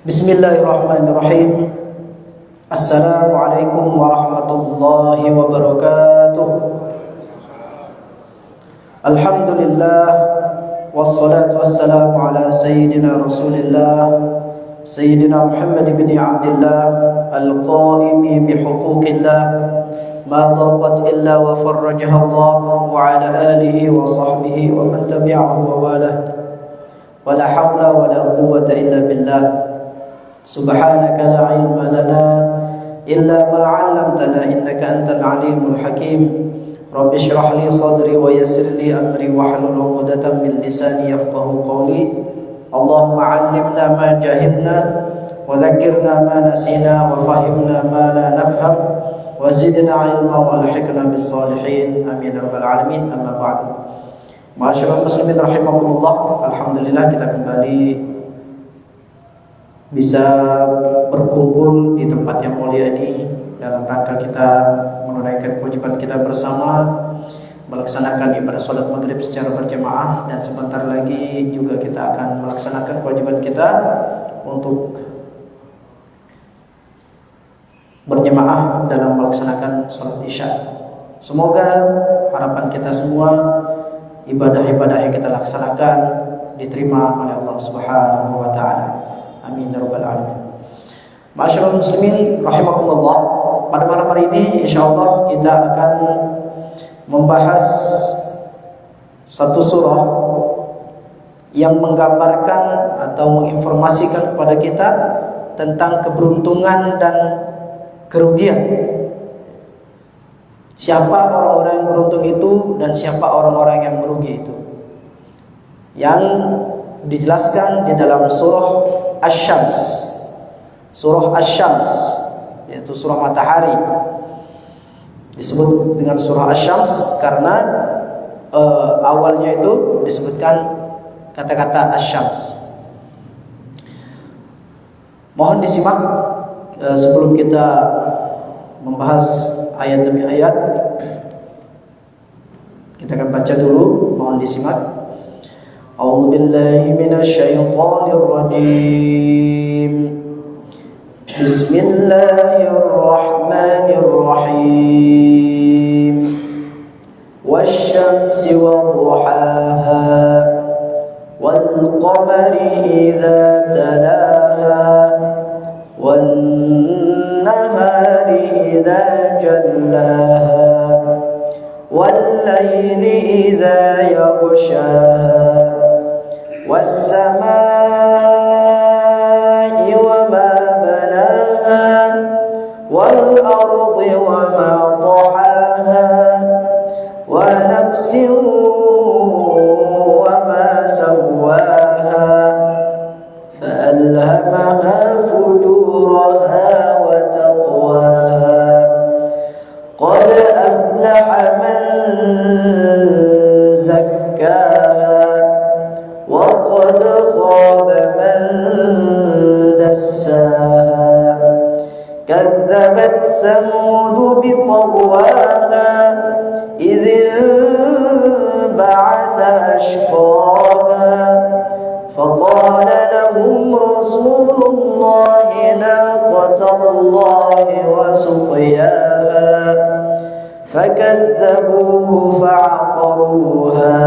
Bismillahirrahmanirrahim. Assalamualaikum warahmatullahi wabarakatuh. Alhamdulillah, wassalatu wassalamu ala sayyidina Rasulillah, Sayyidina Muhammad bin Abdullah, al-qaimi bihuquqillah, ma daqat illa wa farrajaha Allah, wa ala alihi wa sahbihi wa man tabi'ahu wa walah. Wa la hawla wa la quwwata illa billah. Subhanaka la ilma lana illa ma 'allamtana innaka antal alimul hakim. Rabbi shrah li sadri wa yassir li amri wahlul 'uqdatam min lisani yafqahu qawli. Allahumma 'allimna ma jahilna wa dhakkirna ma nasina wa fahimna ma la nafham wa zidna 'ilma wa alhiqna bis salihin. Amin ya rabbal alamin. Amma ba'd. Ma'asyiral muslimin rahimakumullah. Alhamdulillah kita kembali bisa berkumpul di tempat yang mulia ini dalam rangka kita menunaikan kewajiban kita bersama, melaksanakan ibadah sholat maghrib secara berjamaah, dan sebentar lagi juga kita akan melaksanakan kewajiban kita untuk berjamaah dalam melaksanakan sholat isya. Semoga harapan kita semua, ibadah-ibadah yang kita laksanakan diterima oleh Allah Subhanahu wa taala. Amin ya rabbal alamin. Ma'asyiral muslimin rahimakumullah. Pada malam hari ini insyaallah kita akan membahas satu surah yang menggambarkan atau menginformasikan kepada kita tentang keberuntungan dan kerugian. Siapa orang-orang yang beruntung itu dan siapa orang-orang yang merugi itu, yang dijelaskan di dalam surah Asy-Syams. Surah Asy-Syams yaitu surah matahari. Disebut dengan surah Asy-Syams karena awalnya itu disebutkan kata-kata Asy-Syams. Mohon disimak sebelum kita membahas ayat demi ayat. Kita akan baca dulu, mohon disimak. A'udzu billahi minasy syaithanir rajim. Bismillahirrahmanirrahim. Wasyamsi wadduhaha wal qamari idza talaha wan nahari idza jallaha wal laili idza yaghshaha والسماء وما بناها والأرض وما طحاها ونفس وما سواها فألهمها فجورها وتقواها قد أفلح من زكاها وقد خاب من دساها كذبت ثمود بطغواها إذ انبعث أشقاها فقال لهم رسول الله ناقة الله وسقياها فكذبوه فعقروها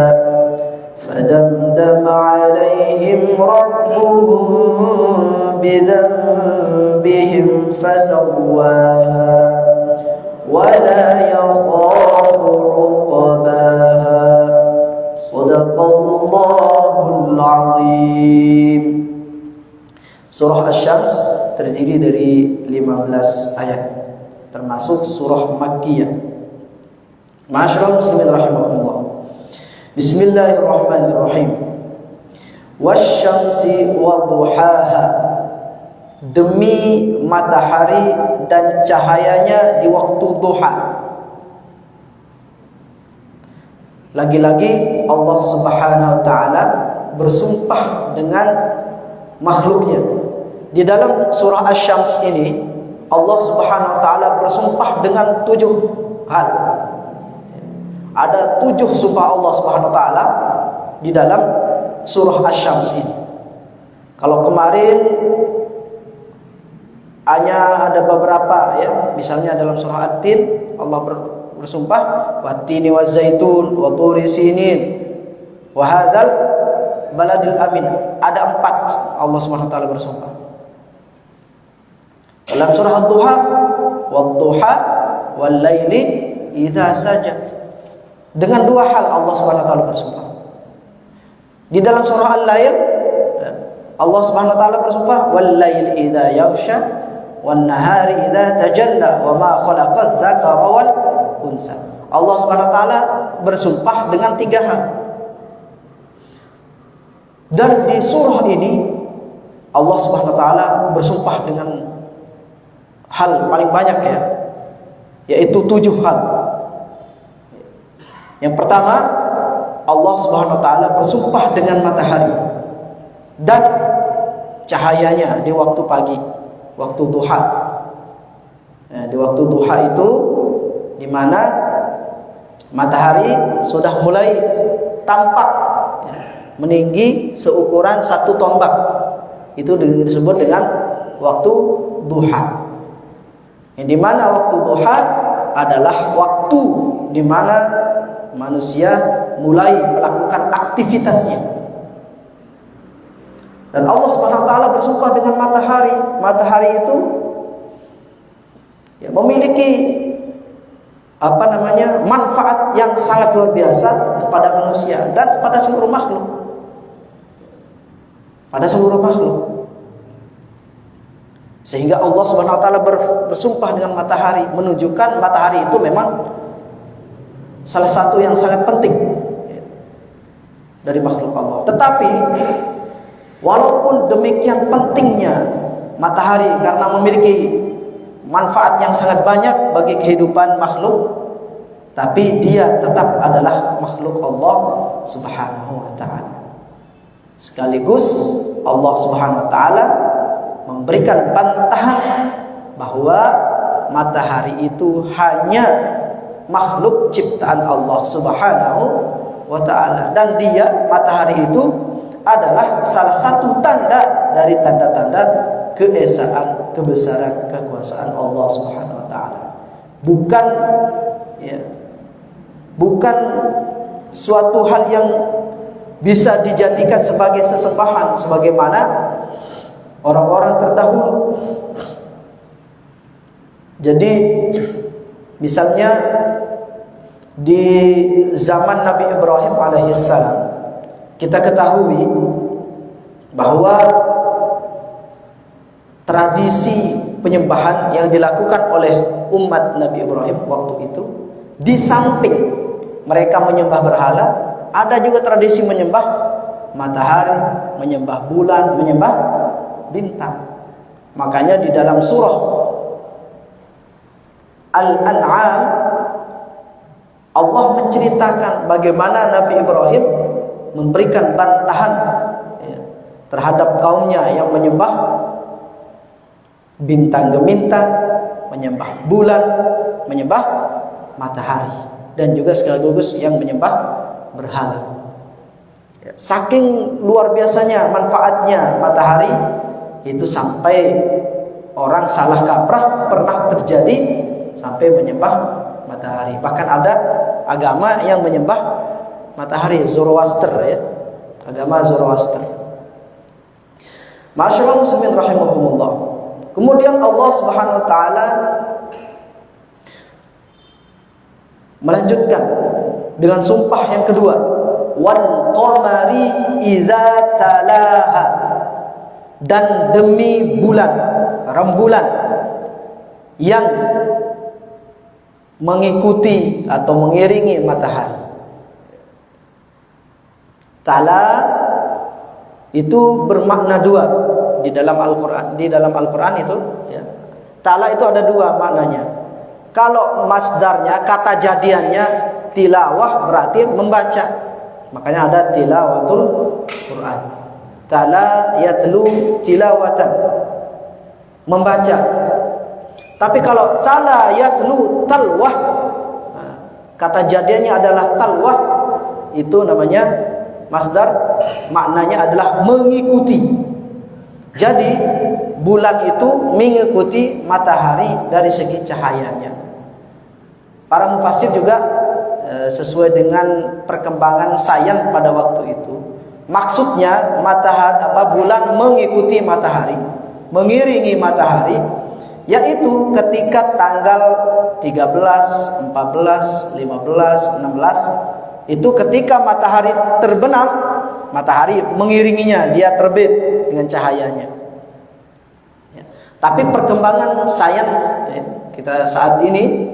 فدمدم عليهم ربهم بذنبهم فسواها ولا يخاف عقباها صدق الله العظيم. Surah Asy-Syams terdiri dari 15 ayat, termasuk surah Makkiyah. Ma'asyiral muslimin rahimakumullah. Bismillahirrahmanirrahim. Wasyamsi wadduhaha. Demi matahari dan cahayanya di waktu duha. Lagi-lagi Allah Subhanahu wa taala bersumpah dengan makhluknya. Di dalam surah Asy-Syams ini Allah Subhanahu wa taala bersumpah dengan 7 hal. Ada 7 sumpah Allah Subhanahu wa taala di dalam surah Asy-Syams ini. Kalau kemarin Hanya ada beberapa ya, misalnya dalam surah At-Tin Allah bersumpah wat-tini waz-zaitun wa turi sinin wa hadzal baladil amin. Ada 4 Allah Subhanahu wa taala bersumpah. Dalam surah Ad-Duha wad-duha wal laili idza saja. Dengan 2 hal Allah Subhanahu wa taala bersumpah. Di dalam surah Al-Lail Allah Subhanahu wa taala bersumpah wal laili idza yaghsha wan nahari idza tajalla wa ma khalaqaz dzakara wal unsa. Allah Subhanahu wa taala bersumpah dengan 3 hal. Dan di surah ini Allah Subhanahu wa taala bersumpah dengan hal paling banyak ya, yaitu 7 hal. Yang pertama, Allah Subhanahu wa taala bersumpah dengan matahari dan cahayanya di waktu pagi, waktu duha. Nah, di waktu duha itu di mana matahari sudah mulai tampak ya, meninggi seukuran 1 tombak. Itu disebut dengan waktu duha. Yang di mana waktu duha adalah waktu di mana manusia mulai melakukan aktivitasnya. Dan Allah Subhanahu wa taala bersumpah dengan matahari. Matahari itu ya, memiliki manfaat yang sangat luar biasa kepada manusia dan kepada seluruh makhluk. Pada seluruh makhluk. Sehingga Allah Subhanahu wa taala bersumpah dengan matahari, menunjukkan matahari itu memang salah satu yang sangat penting dari makhluk Allah. Tetapi walaupun demikian pentingnya matahari karena memiliki manfaat yang sangat banyak bagi kehidupan makhluk, tapi dia tetap adalah makhluk Allah Subhanahu wa taala. Sekaligus Allah Subhanahu wa taala memberikan bantahan bahwa matahari itu hanya makhluk ciptaan Allah Subhanahu wa taala, dan dia matahari itu adalah salah satu tanda dari tanda-tanda keesaan, kebesaran, kekuasaan Allah Subhanahu wa taala. Bukan suatu hal yang bisa dijadikan sebagai sesembahan sebagaimana orang-orang terdahulu. Jadi misalnya di zaman Nabi Ibrahim alaihissalam, kita ketahui bahwa tradisi penyembahan yang dilakukan oleh umat Nabi Ibrahim waktu itu, di samping mereka menyembah berhala, ada juga tradisi menyembah matahari, menyembah bulan, menyembah bintang. Makanya di dalam surah Al-An'am Allah menceritakan bagaimana Nabi Ibrahim memberikan bantahan terhadap kaumnya yang menyembah bintang gemintang, menyembah bulan, menyembah matahari, dan juga sekaligus yang menyembah berhala. Saking luar biasanya manfaatnya matahari itu sampai orang salah kaprah pernah terjadi sampai menyembah matahari. Bahkan ada agama yang menyembah matahari, Zoroaster ya, agama Zoroaster. Masyaallah muslimin rahimakumullah. Kemudian Allah Subhanahu wa taala melanjutkan dengan sumpah yang kedua, wal qamari idza talaha, dan demi bulan, rembulan yang mengikuti atau mengiringi matahari. Tala itu bermakna 2 di dalam Al-Qur'an. Di dalam Al-Qur'an itu ya, tala itu ada 2 maknanya. Kalau masdarnya, kata jadiannya tilawah, berarti membaca. Makanya ada tilawatul Qur'an. Tala yatlu tilawatan, membaca. Tapi kalau tala yatlu talwah, kata jadiannya adalah talwah, itu namanya masdar, maknanya adalah mengikuti. Jadi bulan itu mengikuti matahari dari segi cahayanya. Para mufassir juga sesuai dengan perkembangan sains pada waktu itu. Maksudnya bulan mengikuti matahari, mengiringi matahari, yaitu ketika tanggal 13, 14, 15, 16 itu ketika matahari terbenam, matahari mengiringinya, dia terbit dengan cahayanya. Tapi perkembangan sains kita saat ini,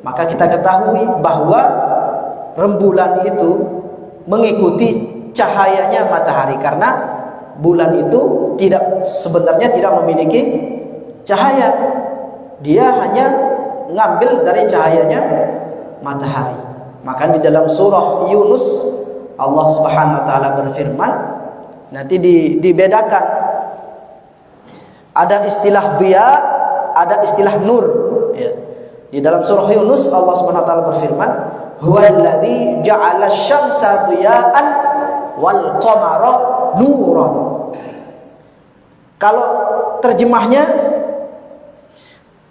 maka kita ketahui bahwa rembulan itu mengikuti cahayanya matahari, karena bulan itu sebenarnya tidak memiliki cahaya, dia hanya ngambil dari cahayanya matahari. Maka di dalam surah Yunus Allah Subhanahu wa taala berfirman, nanti dibedakan, ada istilah diya, ada istilah nur, ya. Di dalam surah Yunus Allah Subhanahu wa taala berfirman, huwallazi ja'ala asy-syamsa diya'an wal qamara nuran. Kalau terjemahnya,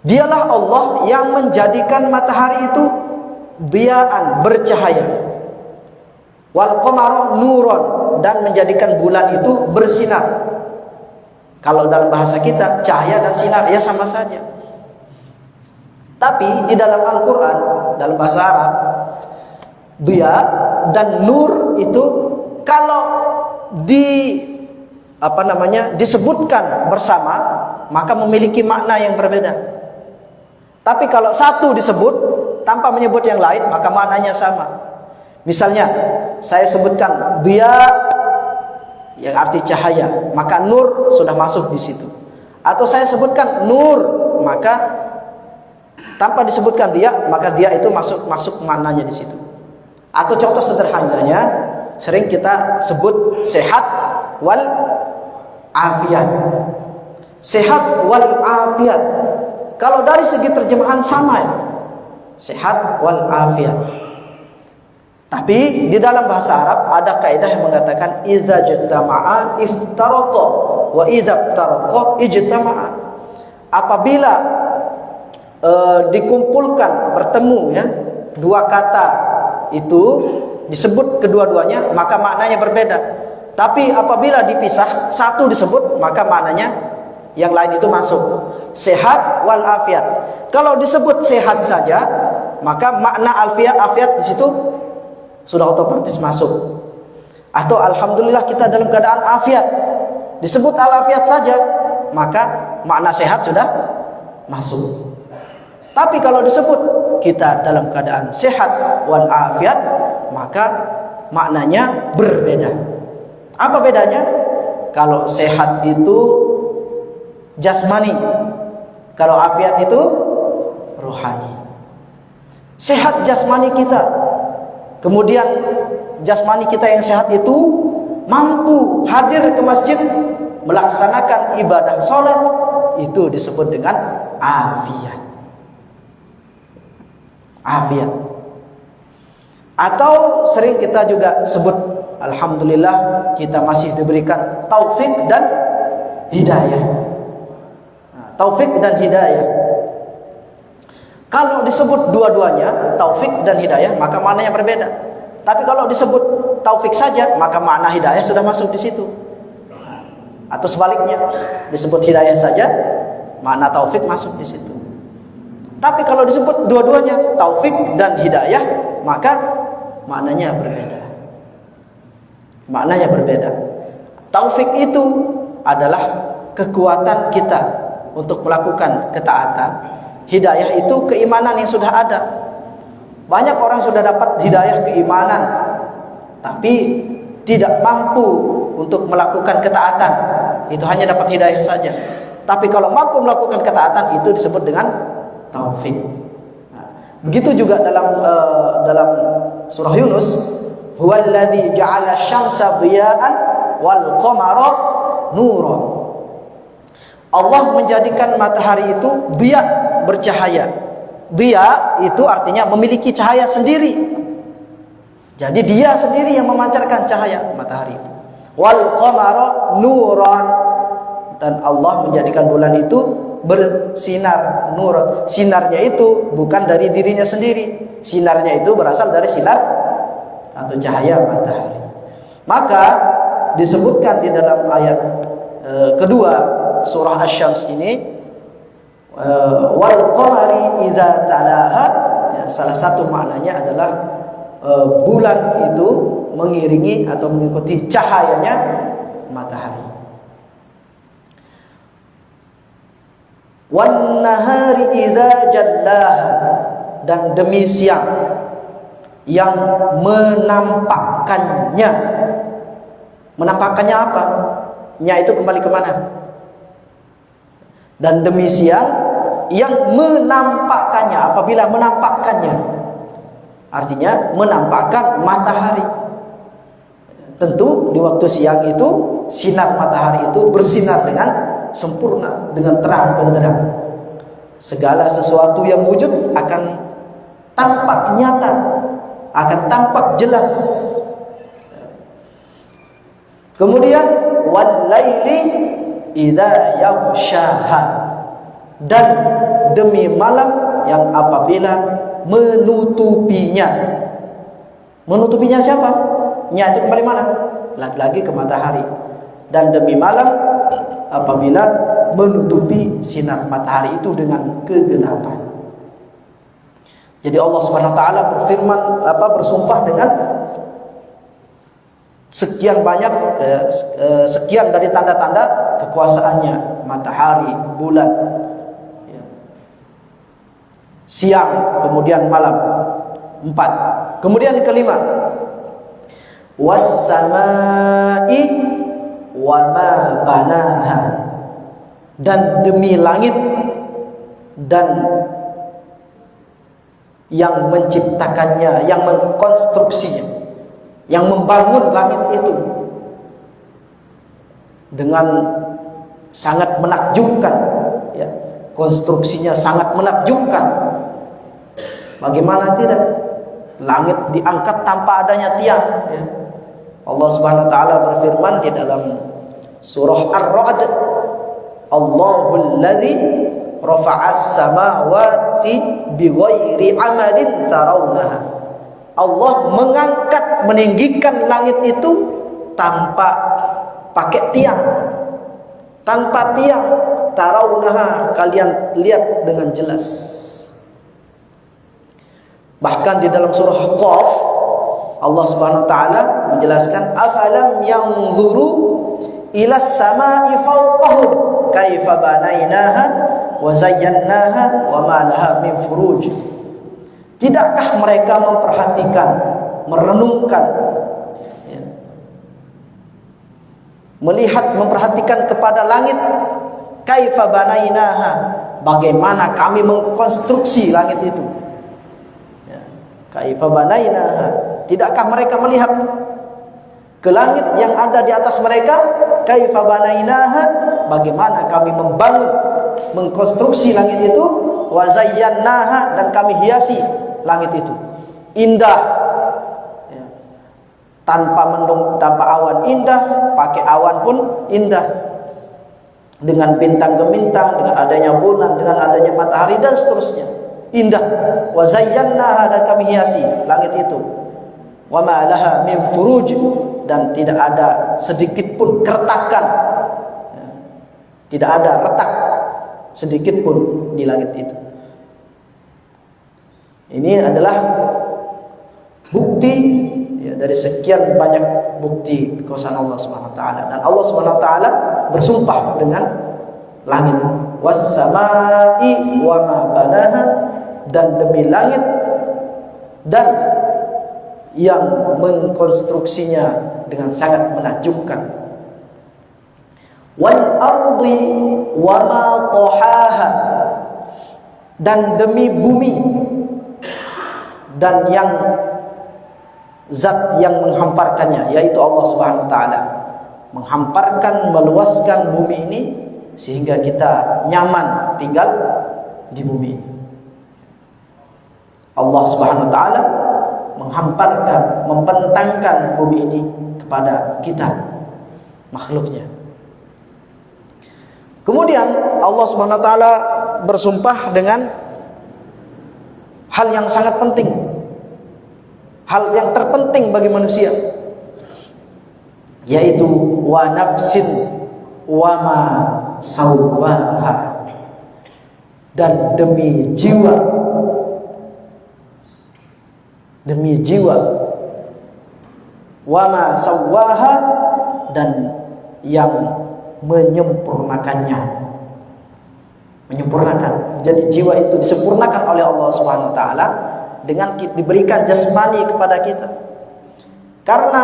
dialah Allah yang menjadikan matahari itu diya'an, bercahaya, wal qamara nuran, dan menjadikan bulan itu bersinar. Kalau dalam bahasa kita, cahaya dan sinar ya sama saja. Tapi di dalam Al-Quran, dalam bahasa Arab, diya dan nur itu kalau disebutkan bersama, maka memiliki makna yang berbeda. Tapi kalau satu disebut tanpa menyebut yang lain, maka maknanya sama. Misalnya saya sebutkan diya yang arti cahaya, maka nur sudah masuk di situ. Atau saya sebutkan nur, maka tanpa disebutkan dia, maka dia itu masuk maknanya di situ. Atau contoh sederhananya, sering kita sebut sehat wal afiat. Sehat wal afiat. Kalau dari segi terjemahan sama ya, sehat wal afiat. Tapi di dalam bahasa Arab ada kaidah yang mengatakan idza jtama'a iftaraqa wa idza iftaraqa ijtama'a. Apabila dikumpulkan, bertemu ya, dua kata itu disebut kedua-duanya, maka maknanya berbeda. Tapi apabila dipisah, satu disebut, maka maknanya yang lain itu masuk. Sehat wal afiat. Kalau disebut sehat saja, maka makna afiat di situ sudah otomatis masuk. Atau alhamdulillah kita dalam keadaan afiat, disebut al-afiat saja, maka makna sehat sudah masuk. Tapi kalau disebut kita dalam keadaan sehat wal afiat, maka maknanya berbeda. Apa bedanya? Kalau sehat itu jasmani, kalau afiat itu rohani. Sehat jasmani kita, kemudian jasmani kita yang sehat itu mampu hadir ke masjid melaksanakan ibadah sholat, itu disebut dengan afiat. Afiat. Atau sering kita juga sebut, alhamdulillah kita masih diberikan taufik dan hidayah. Taufik dan hidayah. Kalau disebut dua-duanya, taufik dan hidayah, maka maknanya berbeda. Tapi kalau disebut taufik saja, maka makna hidayah sudah masuk di situ. Atau sebaliknya, disebut hidayah saja, makna taufik masuk di situ. Tapi kalau disebut dua-duanya, taufik dan hidayah, maka maknanya berbeda. Maknanya berbeda. Taufik itu adalah kekuatan kita untuk melakukan ketaatan. Hidayah itu keimanan yang sudah ada. Banyak orang sudah dapat hidayah keimanan, tapi tidak mampu untuk melakukan ketaatan. Itu hanya dapat hidayah saja. Tapi kalau mampu melakukan ketaatan, itu disebut dengan taufik. Begitu juga dalam surah Yunus, huwallazi ja'ala asy-syamsa dhiya'an wal qamara nuran. Allah menjadikan matahari itu dhiya, bercahaya. Dhiya itu artinya memiliki cahaya sendiri. Jadi dia sendiri yang memancarkan cahaya matahari itu. Wal qamara nuran. dan Allah menjadikan bulan itu bersinar nur. Sinarnya itu bukan dari dirinya sendiri. Sinarnya itu berasal dari sinar atau cahaya matahari. Maka disebutkan di dalam ayat kedua surah Asy-Syams ini, wal qamari idza talaha, ya, salah satu maknanya adalah bulan itu mengiringi atau mengikuti cahayanya matahari. Wan nahari idza jallaha, dan demi siang yang menampakkannya. Menampakkannya apa? Nya itu kembali ke mana? Dan demi siang yang menampakkannya. Apabila menampakkannya, artinya menampakkan matahari. Tentu di waktu siang itu sinar matahari itu bersinar dengan sempurna, dengan terang benderang. Segala sesuatu yang wujud akan tampak nyata, akan tampak jelas. Kemudian wal laili idza yaghshaha, dan demi malam yang apabila menutupinya. Menutupinya siapa? Nya itu kembali mana? Lagi-lagi ke matahari. Dan demi malam apabila menutupi sinar matahari itu dengan kegelapan. Jadi Allah Subhanahu wa taala berfirman, bersumpah dengan sekian banyak sekian dari tanda-tanda kekuasaannya, matahari, bulan, ya, siang, kemudian malam. 4. Kemudian kelima, was-samaa'i wa ma banaha, dan demi langit dan yang menciptakannya, yang mengkonstruksinya, yang membangun langit itu dengan sangat menakjubkan, ya, konstruksinya sangat menakjubkan. Bagaimana tidak? Langit diangkat tanpa adanya tiang, ya. Allah Subhanahu wa taala berfirman di dalam surah Ar-Ra'd, Allahul ladzi rafa'as samawati bighairi amadin tarawnaha. Allah mengangkat, meninggikan langit itu tanpa pakai tiang, tanpa tiang. Tarawnaha, kalian lihat dengan jelas. Bahkan di dalam surah Qaf, Allah Subhanahu wa taala menjelaskan, afalam yanzuru ila samai fawqahum kaifa banainaha wa zayyannaha wa ma laha min furuj. Tidakkah mereka memperhatikan, merenungkan, ya, melihat, memperhatikan kepada langit, kaifa banainaha, bagaimana kami mengkonstruksi langit itu, ya, kaifa banainaha. Tidakkah mereka melihat ke langit yang ada di atas mereka, kaifa banainaha, bagaimana kami membangun, mengkonstruksi langit itu, wa zayyannaha, dan kami hiasi langit itu indah, ya, tanpa mendung, tanpa awan indah, pakai awan pun indah, dengan bintang gemintang, dengan adanya bulan, dengan adanya matahari dan seterusnya, indah. Wa zayyannaha, dan kami hiasi langit itu, wa ma laha min furuj, dan tidak ada sedikit pun keretakan, ya, tidak ada retak sedikit pun di langit itu. Ini adalah bukti, ya, dari sekian banyak bukti kekuasaan Allah Subhanahu wa taala. Dan Allah Subhanahu wa taala bersumpah dengan langit, was-samaa'i wa ma banaha, dan demi langit dan yang mengkonstruksinya dengan sangat menakjubkan. Wal ardi wa ma tahaha, dan demi bumi dan yang zat yang menghamparkannya, yaitu Allah Subhanahu wa taala. Menghamparkan, meluaskan bumi ini sehingga kita nyaman tinggal di bumi. Allah Subhanahu wa taala menghamparkan, membentangkan bumi ini kepada kita, makhluknya. Kemudian Allah Subhanahu wa taala bersumpah dengan hal yang sangat penting, hal yang terpenting bagi manusia, yaitu wa nafsin wa ma sawwaha, dan demi jiwa wa ma sawwaha, dan yang menyempurnakannya. Jadi jiwa itu disempurnakan oleh Allah Subhanahu wa taala dengan diberikan jasmani kepada kita. Karena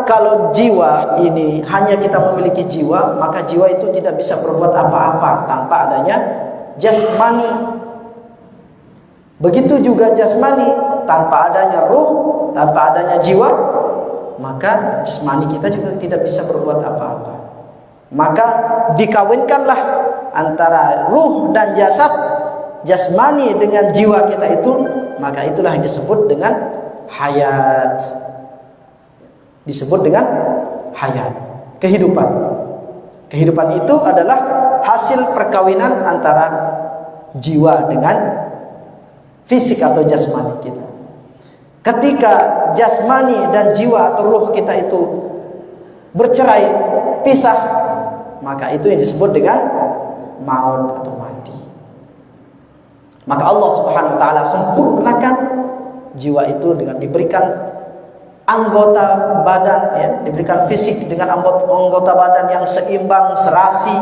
kalau jiwa ini hanya kita memiliki jiwa, maka jiwa itu tidak bisa berbuat apa-apa tanpa adanya jasmani. Begitu juga jasmani, tanpa adanya ruh, tanpa adanya jiwa, maka jasmani kita juga tidak bisa berbuat apa-apa. Maka dikawinkanlah antara ruh dan jasad, jasmani dengan jiwa kita itu, maka itulah yang disebut dengan hayat. Disebut dengan hayat, kehidupan. Kehidupan itu adalah hasil perkawinan antara jiwa dengan fisik atau jasmani kita. Ketika jasmani dan jiwa atau ruh kita itu bercerai, pisah, maka itu yang disebut dengan maut atau mati. Maka Allah Subhanahu wa taala sempurnakan jiwa itu dengan diberikan anggota badan, ya, diberikan fisik dengan anggota badan yang seimbang, serasi,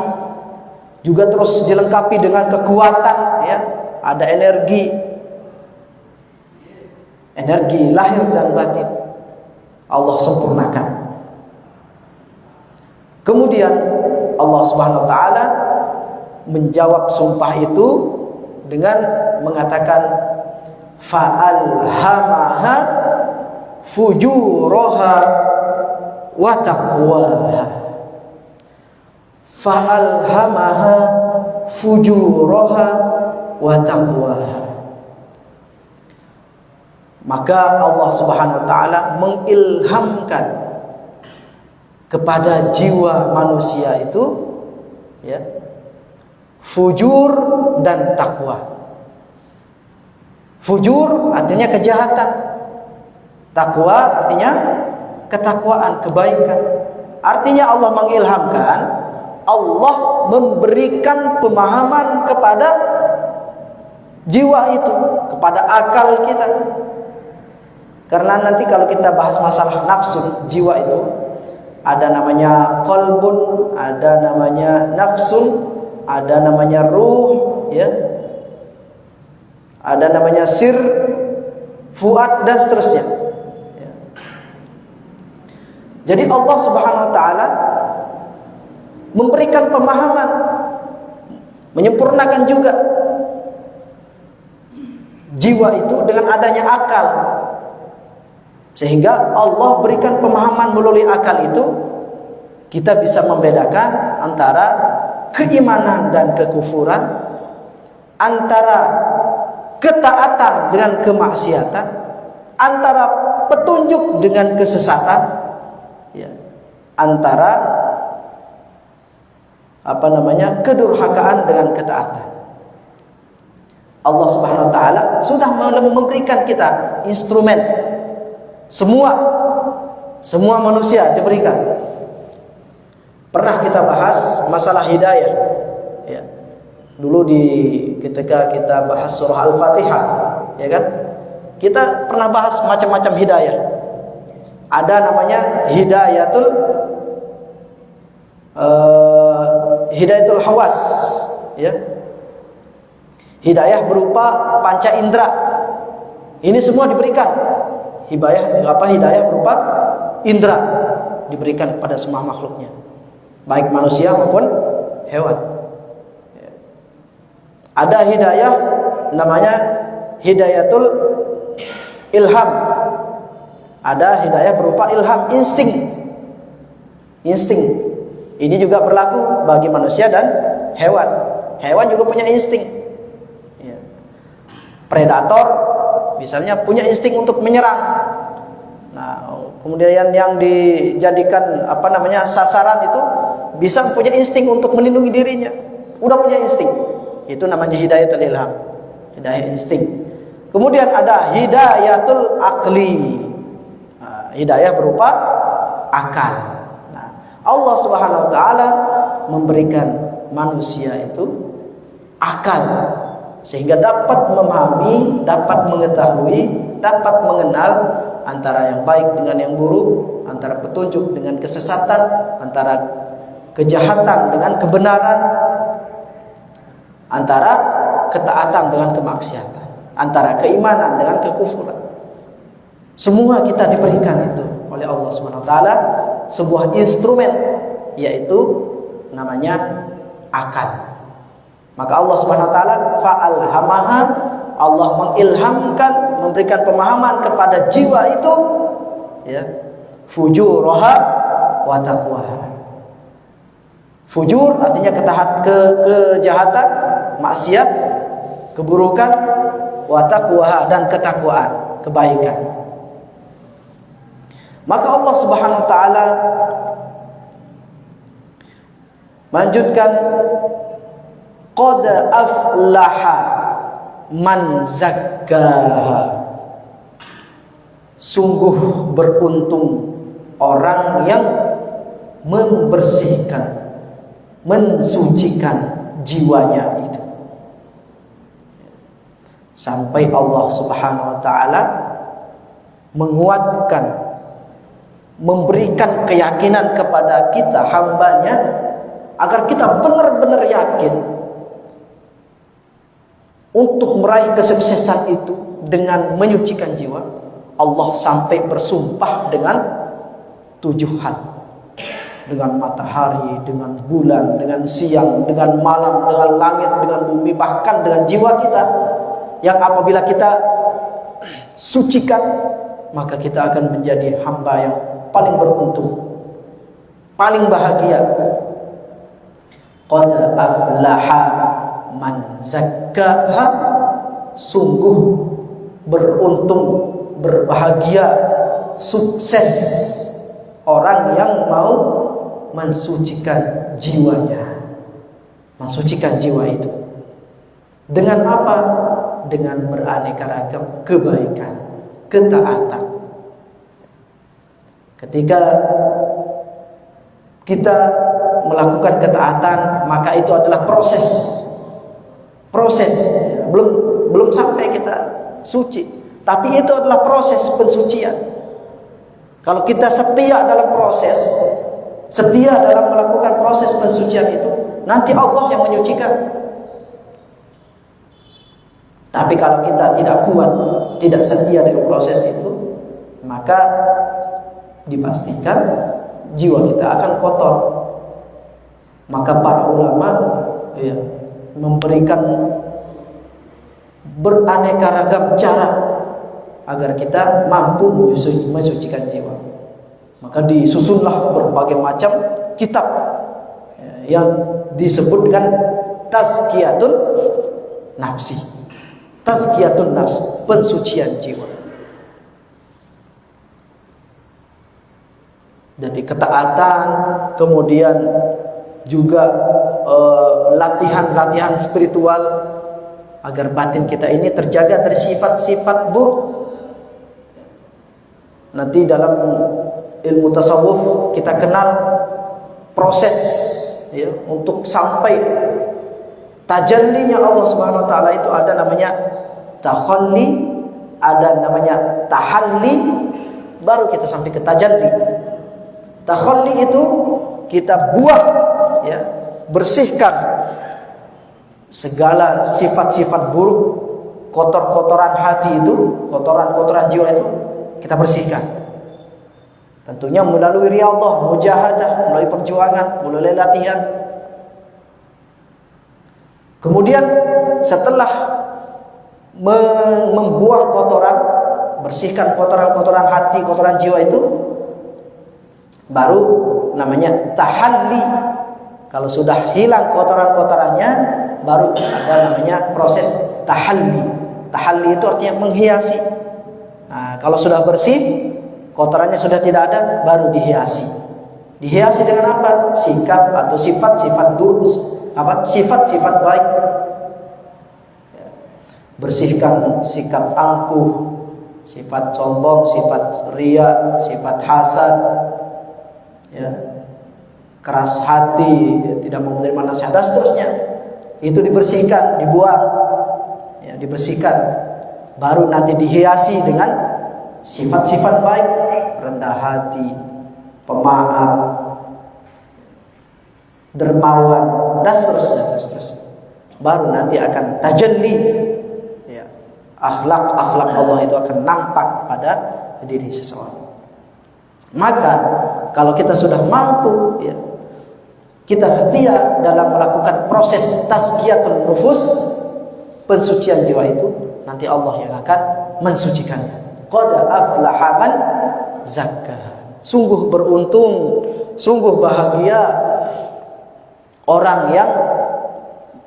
juga terus dilengkapi dengan kekuatan, ya, ada energi lahir dan batin. Allah sempurnakan. Kemudian Allah Subhanahu wa taala menjawab sumpah itu dengan mengatakan fa'alhamaha fujuraha wa taqwaha. Fa'alhamaha fujuraha wa taqwaha. Maka Allah Subhanahu wa taala mengilhamkan kepada jiwa manusia itu, ya, fujur dan takwa. Fujur artinya kejahatan, takwa artinya ketakwaan, kebaikan. Artinya Allah mengilhamkan, Allah memberikan pemahaman kepada jiwa itu, kepada akal kita. Karena nanti kalau kita bahas masalah nafsu, jiwa itu ada namanya qalbun, ada namanya nafsun, ada namanya ruh, ya, ada namanya sir, fuad, dan seterusnya. Ya. Jadi Allah Subhanahu wa taala memberikan pemahaman, menyempurnakan juga jiwa itu dengan adanya akal, sehingga Allah berikan pemahaman melalui akal itu, kita bisa membedakan antara keimanan dan kekufuran, antara ketaatan dengan kemaksiatan, antara petunjuk dengan kesesatan, ya, antara kedurhakaan dengan ketaatan. Allah Subhanahu wa taala sudah memberikan kita instrumen. Semua manusia diberikan. Pernah kita bahas masalah hidayah, ya. Dulu ketika kita bahas surah Al-Fatihah, ya kan? Kita pernah bahas macam-macam hidayah. Ada namanya hidayatul hawas, ya. Hidayah berupa panca indera. Ini semua diberikan. Hidayah berupa indera diberikan kepada semua makhluknya, baik manusia maupun hewan. Ada hidayah namanya hidayatul ilham. Ada hidayah berupa ilham, insting. Ini juga berlaku bagi manusia dan hewan. Hewan juga punya insting. Predator misalnya punya insting untuk menyerang. Nah, kemudian yang dijadikan sasaran itu bisa punya insting untuk melindungi dirinya. udah punya insting. Itu namanya hidayatul ilham, hidayah insting. Kemudian ada hidayatul akli, hidayah berupa akal. Nah, Allah Subhanahu wa taala memberikan manusia itu akal sehingga dapat memahami, dapat mengetahui, dapat mengenal antara yang baik dengan yang buruk, antara petunjuk dengan kesesatan, antara kejahatan dengan kebenaran, antara ketaatan dengan kemaksiatan, antara keimanan dengan kekufuran. Semua kita diberikan itu oleh Allah Subhanahu wa taala, sebuah instrumen, yaitu namanya akal. Maka Allah Subhanahu wa taala fa'alhamaha, Allah mengilhamkan, memberikan pemahaman kepada jiwa itu, ya, fujuraha wa taqwaha. Fujur artinya kejahatan, maksiat, keburukan, wa taqwaha dan ketakwaan, kebaikan. Maka Allah Subhanahu wa taala melanjutkan, qad aflaha man zakkaha. Sungguh beruntung orang yang membersihkan, mensucikan jiwanya itu. Sampai Allah Subhanahu wa taala menguatkan, memberikan keyakinan kepada kita hambanya, agar kita benar-benar yakin untuk meraih kesuksesan itu dengan menyucikan jiwa. Allah sampai bersumpah dengan 7 hal, dengan matahari, dengan bulan, dengan siang, dengan malam, dengan langit, dengan bumi, bahkan dengan jiwa kita, yang apabila kita sucikan, maka kita akan menjadi hamba yang paling beruntung, paling bahagia. Qad aflaha man zakkaha. Sungguh beruntung, berbahagia, sukses orang yang mau mensucikan jiwanya, mensucikan jiwa itu. Dengan apa? Dengan beraneka ragam kebaikan, ketaatan. Ketika kita melakukan ketaatan, maka itu adalah proses. Belum sampai kita suci, tapi itu adalah proses pensucian. Kalau kita setia dalam proses, setia dalam melakukan proses pensucian itu, nanti Allah yang menyucikan. Tapi kalau kita tidak kuat, tidak setia dengan proses itu, maka dipastikan jiwa kita akan kotor. Maka para ulama, ya, memberikan beraneka ragam cara agar kita mampu mensucikan jiwa. Maka disusunlah berbagai macam kitab, ya, yang disebut dengan tazkiyatun nafsi. Tazkiyatun nafs, pensucian jiwa. Jadi ketaatan, kemudian juga latihan-latihan spiritual agar batin kita ini terjaga dari sifat-sifat buruk. Nanti dalam ilmu tasawuf kita kenal proses, ya, untuk sampai tajallinya Allah Subhanahu wa taala itu ada namanya takhalli, ada namanya tahalli, baru kita sampai ke tajalli. Takhalli itu kita buang, ya, bersihkan segala sifat-sifat buruk, kotor-kotoran hati itu, kotoran-kotoran jiwa itu kita bersihkan. Tentunya melalui riyadhah, mujahadah, melalui perjuangan, melalui latihan. Kemudian setelah membuang kotoran, bersihkan kotoran-kotoran hati, kotoran jiwa itu, baru namanya tahalli. Kalau sudah hilang kotoran-kotorannya, baru ada namanya proses tahalli. Tahalli itu artinya menghiasi. Nah, kalau sudah bersih, kotorannya sudah tidak ada, baru dihiasi. Dihiasi dengan apa? Sikap atau sifat-sifat buruk, sifat-sifat baik. Bersihkan sikap angkuh, sifat sombong, sifat ria, sifat hasad, ya, keras hati, ya, tidak mau menerima nasihat dan seterusnya. Itu dibersihkan, dibuang, ya, dibersihkan. Baru nanti dihiasi dengan sifat-sifat baik, rendah hati, pemaaf, dermawan, dan seterusnya. Baru nanti akan tajalli, ya, akhlak Allah itu akan nampak pada diri seseorang. Maka kalau kita sudah mampu, ya, kita setia dalam melakukan proses tazkiyatun nufus, pensucian jiwa itu, nanti Allah yang akan mensucikannya. Qad aflaha man zakkaha. Sungguh beruntung, sungguh bahagia orang yang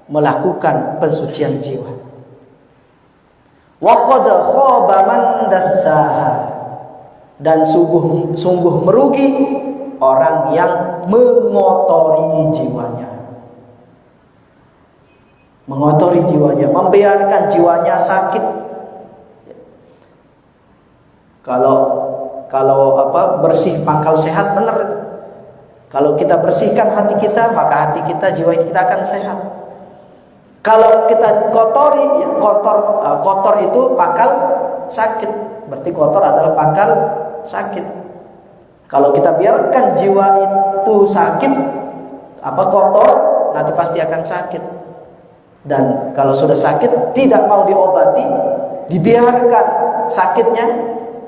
melakukan pensucian jiwa. Wa qad khaba man dassaha. Dan sungguh merugi orang yang mengotori jiwanya. Mengotori jiwanya, membiarkan jiwanya sakit. Kalau bersih pangkal sehat, benar. Kalau kita bersihkan hati kita, maka hati kita, jiwa kita akan sehat. Kalau kita kotori, ya, kotor itu pangkal sakit. Berarti kotor adalah pangkal sakit. Kalau kita biarkan jiwa itu sakit, kotor, nanti pasti akan sakit. Dan kalau sudah sakit tidak mau diobati, dibiarkan sakitnya,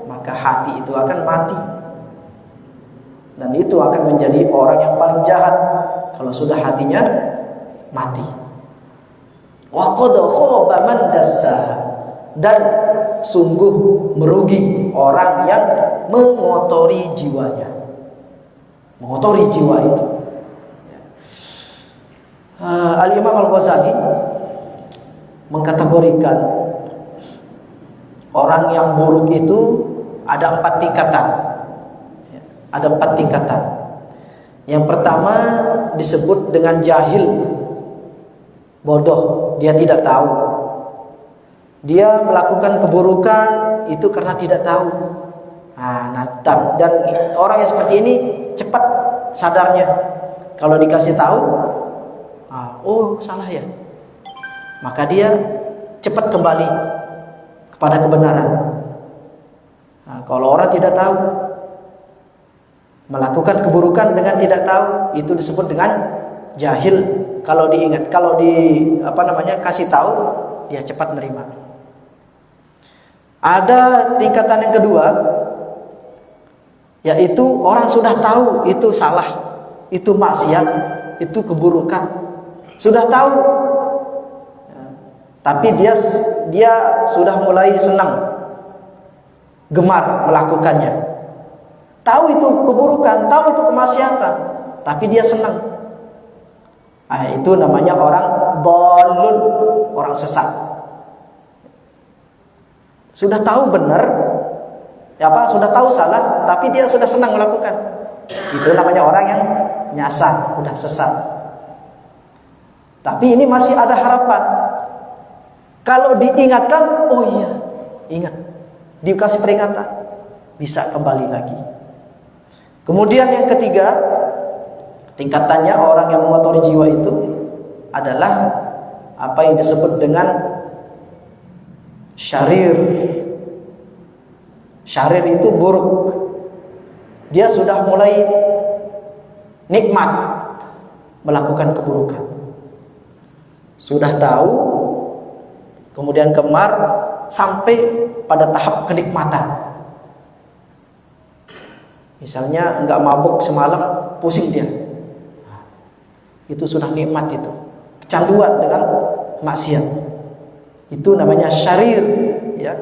maka hati itu akan mati. Dan itu akan menjadi orang yang paling jahat kalau sudah hatinya mati. Wa qad khaba man dassaha. Dan sungguh merugi orang yang mengotori jiwanya. Mengotori jiwa itu. Al-Imam Al-Ghazali mengkategorikan orang yang buruk itu ada 4 tingkatan. Ada 4 tingkatan. Yang pertama disebut dengan jahil, bodoh, dia tidak tahu. Dia melakukan keburukan itu karena tidak tahu. Dan orang yang seperti ini cepat sadarnya. Kalau dikasih tahu, oh salah ya, maka dia cepat kembali kepada kebenaran. Kalau orang tidak tahu, melakukan keburukan dengan tidak tahu, itu disebut dengan jahil. Kalau kasih tahu, dia cepat menerima. Ada tingkatan yang kedua, yaitu orang sudah tahu itu salah, itu maksiat, itu keburukan, sudah tahu, tapi dia sudah mulai senang, gemar melakukannya. Tahu itu keburukan, tahu itu kemaksiatan, tapi dia senang. Itu namanya orang dhalun, orang sesat. Sudah tahu benar, sudah tahu salah, tapi dia sudah senang melakukan. Itu namanya orang yang nyasar, sudah sesat. Tapi ini masih ada harapan. Kalau diingatkan, oh iya, ingat, dikasih peringatan, bisa kembali lagi. Kemudian yang ketiga, tingkatannya orang yang mengotori jiwa itu adalah apa yang disebut dengan syarir. Syarir itu buruk. Dia sudah mulai nikmat melakukan keburukan. Sudah tahu, kemudian gemar sampai pada tahap kenikmatan. Misalnya enggak mabuk semalam, pusing dia. Itu sudah nikmat itu. Kecanduan dengan maksiat. Itu namanya syarir, ya.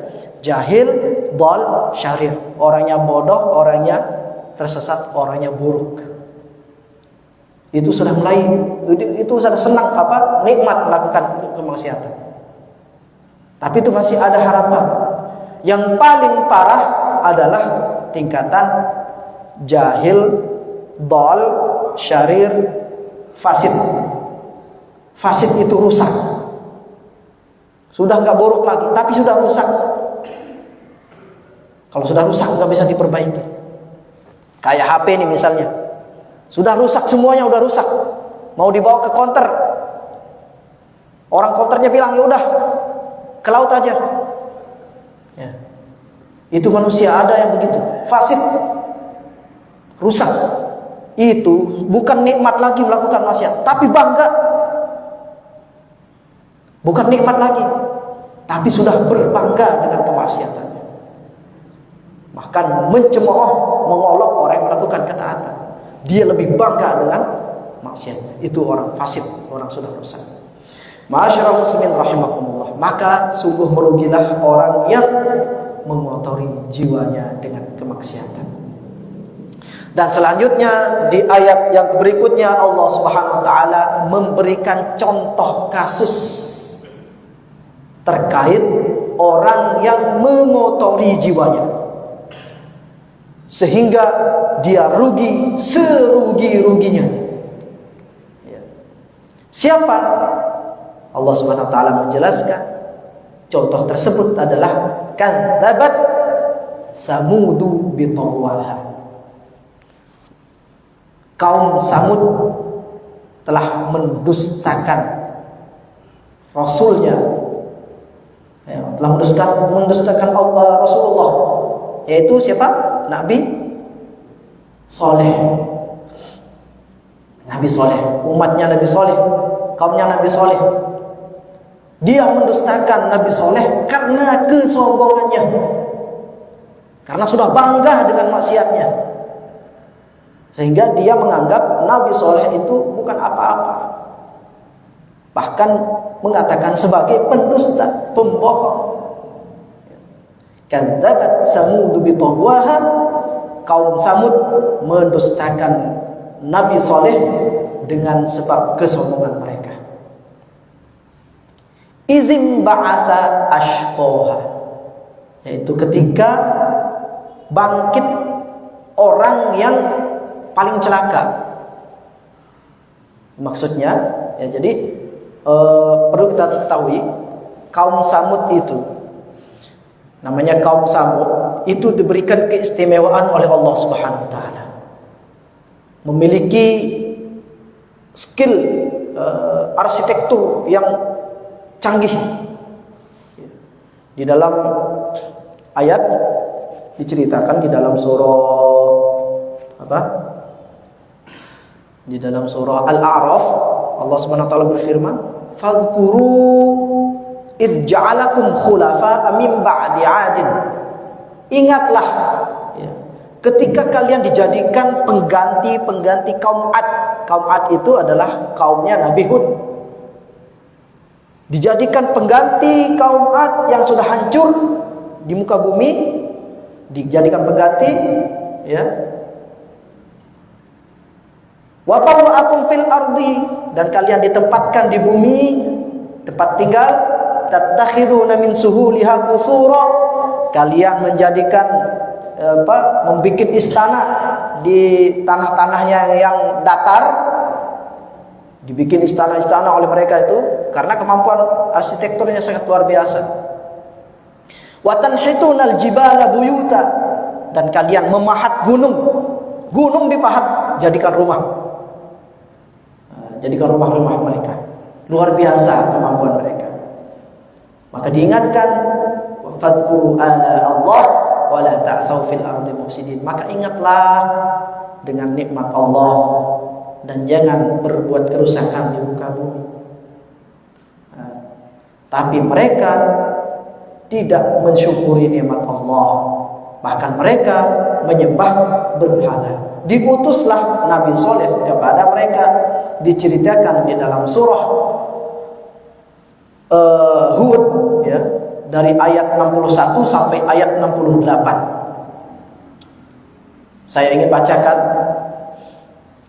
Jahil, dhal, syarir. Orangnya bodoh, orangnya tersesat, orangnya buruk. Itu sudah mulai, itu sudah senang nikmat melakukan kemaksiatan. Tapi itu masih ada harapan. Yang paling parah adalah tingkatan jahil, Dal, syarir, fasid. Fasid itu rusak. Sudah nggak buruk lagi, tapi sudah rusak. Kalau sudah rusak nggak bisa diperbaiki. Kayak HP nih misalnya, sudah rusak semuanya, udah rusak. Mau dibawa ke konter, orang konternya bilang ya udah ke laut aja. Ya. Itu manusia ada yang begitu, fasid, rusak. Itu bukan nikmat lagi melakukan maksiat, tapi bangga. Bukan nikmat lagi, tapi sudah berbangga dengan kemaksiatannya. Bahkan mencemooh, mengolok orang yang melakukan ketaatan. Dia lebih bangga dengan maksiatnya. Itu orang fasid, orang sudah rusak. Ma'asyiral muslimin rahimakumullah. Maka sungguh merugilah orang yang mengotori jiwanya dengan kemaksiatan. Dan selanjutnya di ayat yang berikutnya Allah Subhanahu wa taala memberikan contoh kasus terkait orang yang mengotori jiwanya sehingga dia rugi serugi-ruginya. Siapa? Allah Subhanahu wa taala menjelaskan contoh tersebut adalah kadzabat Samudu bitawwaha. Kaum Samud telah mendustakan Rasulnya, telah mendustakan Allah, Rasulullah, yaitu siapa? Nabi Saleh. Nabi Saleh, umatnya Nabi Saleh, kaumnya Nabi Saleh. Dia mendustakan Nabi Saleh karena kesombongannya, karena sudah bangga dengan maksiatnya, sehingga dia menganggap Nabi Saleh itu bukan apa-apa, bahkan mengatakan sebagai pendusta, pembohong. Kadzabat Samud bitawwaha. Kaum Samud mendustakan Nabi Saleh dengan sebab kesombongan mereka. Idzin ba'atha ashqaha, yaitu ketika bangkit orang yang paling celaka. Maksudnya ya, jadi perlu kita ketahui kaum Samud itu, namanya kaum Samud itu diberikan keistimewaan oleh Allah Subhanahu wa taala. Memiliki skill arsitektur yang canggih. Di dalam ayat diceritakan di dalam surah apa? Di dalam surah Al-A'raf Allah Subhanahu wa taala berfirman, "Fadhkuru id ja'alakum khulafa'a min ba'di 'adin." Ingatlah ya, ketika kalian dijadikan pengganti kaum Ad. Kaum Ad itu adalah kaumnya Nabi Hud. Dijadikan pengganti kaum Ad yang sudah hancur di muka bumi, dijadikan pengganti ya. Wa bawwa'akum fil ardi, dan kalian ditempatkan di bumi tempat tinggal. Tattakhiduna min suhuliha qusura, kalian menjadikan membikin istana di tanah-tanahnya yang datar. Dibikin istana-istana oleh mereka itu karena kemampuan arsitekturnya sangat luar biasa. Wa tanhitunal jibala buyuta, dan kalian memahat gunung dipahat jadikan rumah. Jadikan rumah-rumah mereka. Luar biasa kemampuan mereka. Maka diingatkan, fadhkuru ala Allah wa la ta'thaw fil ardi mufsidin. Maka ingatlah dengan nikmat Allah dan jangan berbuat kerusakan di muka bumi. Tapi mereka tidak mensyukuri nikmat Allah. Bahkan mereka menyembah berhala. Diutuslah Nabi Saleh kepada mereka. Diceritakan di dalam surah Hud ya, dari ayat 61 sampai ayat 68. Saya ingin bacakan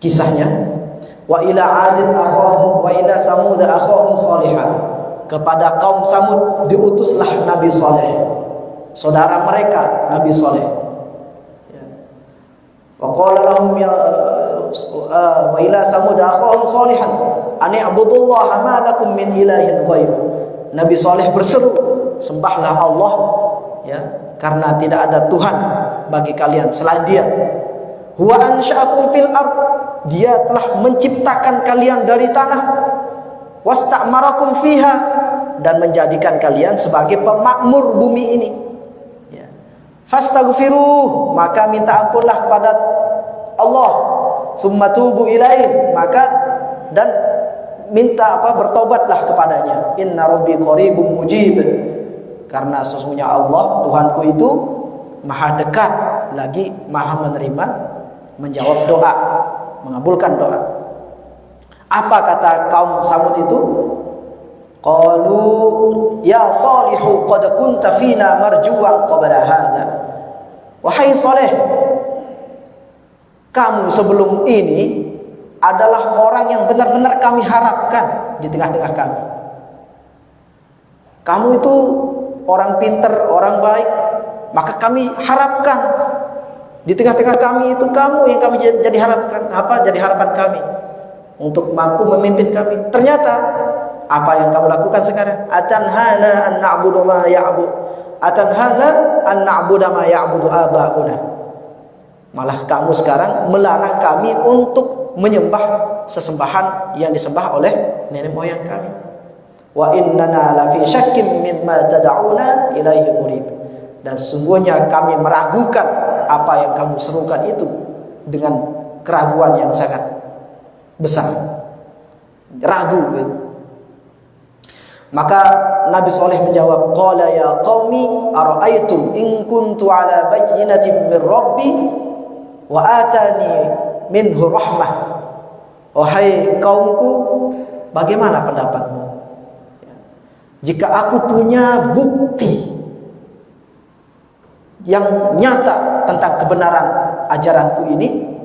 kisahnya. Wa ila 'adin akhahum wa ila samud akhahum salihah. Kepada kaum Samud diutuslah Nabi Saleh, saudara mereka Nabi Saleh. Wa qala lahum ya wa ila Thamud akhahum Shalihan an i'budullaha ma lakum min ilahin ghairuh. Nabi Saleh berseru, sembahlah Allah ya, karena tidak ada Tuhan bagi kalian selain Dia. Huwa ansha'akum fil ard, Dia telah menciptakan kalian dari tanah. Wasta'marakum fiha, dan menjadikan kalian sebagai pemakmur bumi ini. Ya. Fastaghfiruh, maka minta ampunlah kepada Allah. Tsumma tubu ilaih, maka dan minta bertobatlah kepadanya. Inna rabbi qaribun mujib, karena sesungguhnya Allah Tuhanku itu maha dekat lagi maha menerima, menjawab doa, mengabulkan doa. Apa kata kaum Samud itu? Qalu ya Salihu qad kunta fina marjuwan qabla hadza. Wahai Saleh, kamu sebelum ini adalah orang yang benar-benar kami harapkan di tengah-tengah kami. Kamu itu orang pintar, orang baik, maka kami harapkan di tengah-tengah kami itu kamu yang kami jadi harapan kami untuk mampu memimpin kami. Ternyata apa yang kamu lakukan sekarang? Atanhana an na'budu ma ya'bud, atanhana an na'budu ma ya'budu abauna. Malah kamu sekarang melarang kami untuk menyembah sesembahan yang disembah oleh nenek moyang kami. Wa innana la fi syakkim mimma tad'una ilaihi murib. Dan sungguhnya kami meragukan apa yang kamu serukan itu dengan keraguan yang sangat besar. Ragu gitu. Maka Nabi Saleh menjawab, qala ya qaumi ara'aytum in kuntu ala bayyinatin min rabbi wa atani minhu rahmah. Wahai kaumku, bagaimana pendapatmu jika aku punya bukti yang nyata tentang kebenaran ajaranku ini,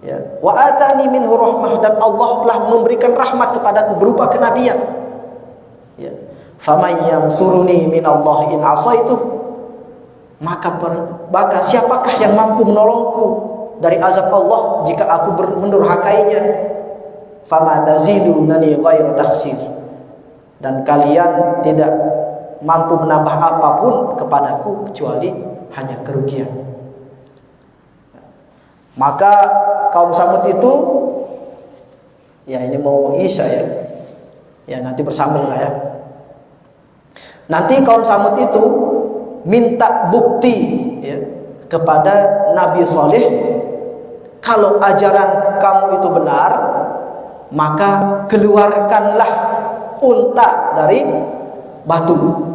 ya, wa atani minhu rahmah, dan Allah telah memberikan rahmat kepadaku berupa kenabian, ya, faman yansuruni minallah in asaitu, maka siapakah yang mampu menolongku dari azab Allah jika aku mendurhakainya? Fama tazidunani ghairu takhsir, dan kalian tidak mampu menambah apapun kepadaku kecuali hanya kerugian. Maka kaum Samud itu, ya ini mau Isya ya nanti bersambung lah ya. Nanti kaum Samud itu minta bukti ya, kepada Nabi Saleh, kalau ajaran kamu itu benar, maka keluarkanlah unta dari batu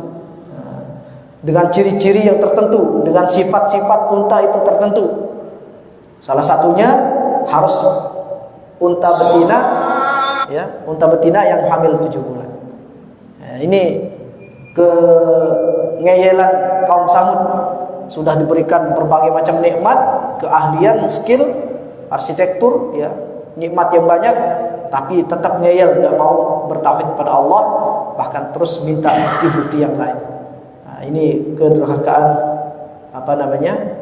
dengan ciri-ciri yang tertentu, dengan sifat-sifat unta itu tertentu. Salah satunya harus unta betina, ya, unta betina yang hamil 7 bulan. Nah, ini kengeyelan kaum Samud, sudah diberikan berbagai macam nikmat, keahlian, skill, arsitektur, ya, nikmat yang banyak, tapi tetap ngeyel, gak mau bertauhid pada Allah, bahkan terus minta bukti-bukti yang lain. Nah, ini kedurhakaan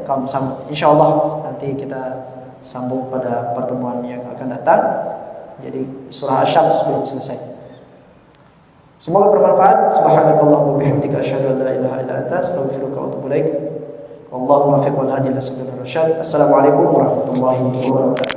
kaum Samud. Insyaallah nanti kita sambung pada pertemuan yang akan datang. Jadi surah Asy-Syams belum selesai. Semoga bermanfaat. Subhanakallahumma wa bihamdika asyhadu an la ilaha illa anta astaghfiruka wa atubu ilaik. Allahumma fiq wal hadi ila sabilir rasyad. Assalamualaikum warahmatullahi wabarakatuh.